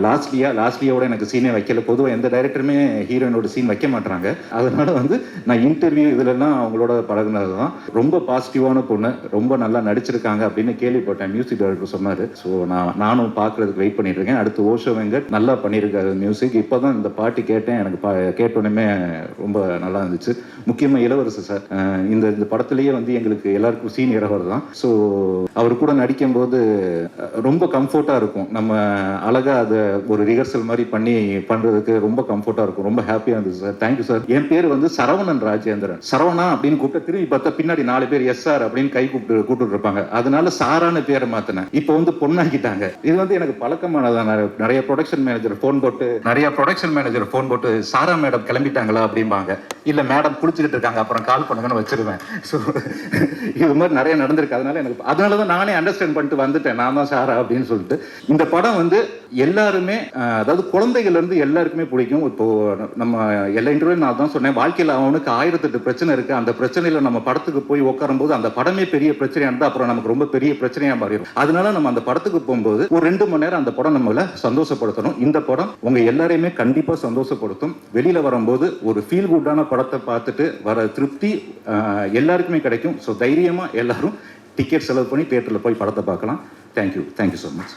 லாஸ்ட்லியோட எனக்கு சீனே வைக்கல. பொதுவாக எந்த டைரக்டருமே ஹீரோயினோட சீன் வைக்க மாட்டாங்க. அதனால வந்து நான் இன்டர்வியூ இதுலலாம் அவங்களோட பழகுனது தான். ரொம்ப பாசிட்டிவான பொண்ணு, ரொம்ப நல்லா நடிச்சிருக்காங்க அப்படின்னு கேள்விப்பட்டேன். மியூசிக் டைரக்டர் சொன்னார். ஸோ நானும் பார்க்கறதுக்கு வெயிட் பண்ணிட்டு இருக்கேன். அடுத்து ஓஷோ வெங்கட் நல்லா பண்ணியிருக்காரு மியூசிக். இப்போ தான் இந்த பாட்டு கேட்டேன். எனக்கு கேட்டோன்னே ரொம்ப நல்லா இருந்துச்சு. முக்கியமாக இளவரசு சார் இந்த படத்துலேயே வந்து எங்களுக்கு எல்லாருக்கும் சீனியர் அவர் தான். ஸோ அவர் கூட நடிக்கும்போது ரொம்ப கம்ஃபர்ட்டாக இருக்கும். நம்ம அழகாக அதை ஒரு ரிஹர்சல் மாதிரி பண்றதுக்கு ரொம்ப கம்ஃபர்ட்டா இருக்கும். ரொம்ப ஹாப்பியா இருந்துச்சு சார். Thank you sir. என் பேர் வந்து சரவணன் ராஜேந்திரன். சரவணா அப்படின்னு கூப்பிட்டு திரும்பி பார்த்தா பின்னாடி 4 பேர் எஸ் சார் அப்படின்னு கை கூப்பிட்டு இருப்பாங்க. அதனால சாரான பேரை மாத்தினேன். இப்போ வந்து பொண்ணாக்கிட்டாங்க. இது வந்து எனக்கு பழக்கமானதான். நிறைய ப்ரொடக்ஷன் மேனேஜர் போன் போட்டு சாரா மேடம் கிளம்பிட்டாங்களா அப்படிம்பாங்க. இல்ல மேடம் குளிச்சுக்கிட்டு இருக்காங்க அப்புறம் கால் பண்ணுங்கன்னு வச்சிருவேன். ஸோ இது மாதிரி நிறைய நடந்திருக்கு. அதனாலதான் நானே அண்டர்ஸ்டாண்ட் பண்ணிட்டு வந்துட்டேன். நான் தான் சாரா அப்படின்னு சொல்லிட்டு. இந்த படம் வந்து எல்லாருமே, அதாவது குழந்தைகள் இருந்து எல்லாருக்குமே பிடிக்கும். இப்போ நம்ம எல்லா இன்டர்வியூ நான் தான் சொன்னேன், வாழ்க்கையில் அவனுக்கு 1008 பிரச்சனை இருக்கு. அந்த பிரச்சனையில நம்ம படத்துக்கு போய் உட்காரும் போது அந்த படமே பெரிய பிரச்சனையா இருந்தா அப்புறம் நமக்கு ரொம்ப பெரிய பிரச்சனையா மாறிடும். அதனால நம்ம அந்த படத்துக்கு போகும்போது ஒரு 2 மணி நேரம் அந்த படம் நம்மள சந்தோஷப்படுத்தணும். இந்த படம் உங்க எல்லாரையுமே கண்டிப்பா சந்தோஷப்படுத்தும். வெளியில வரும்போது ஒரு ஃபீல் குட்டான படத்தை பார்த்துட்டு வர திருப்தி எல்லாருக்குமே கிடைக்கும். ஸோ தைரியமா எல்லாரும் டிக்கெட் செலவு பண்ணி தியேட்டர்ல போய் படத்தை பார்க்கலாம். Thank you so much.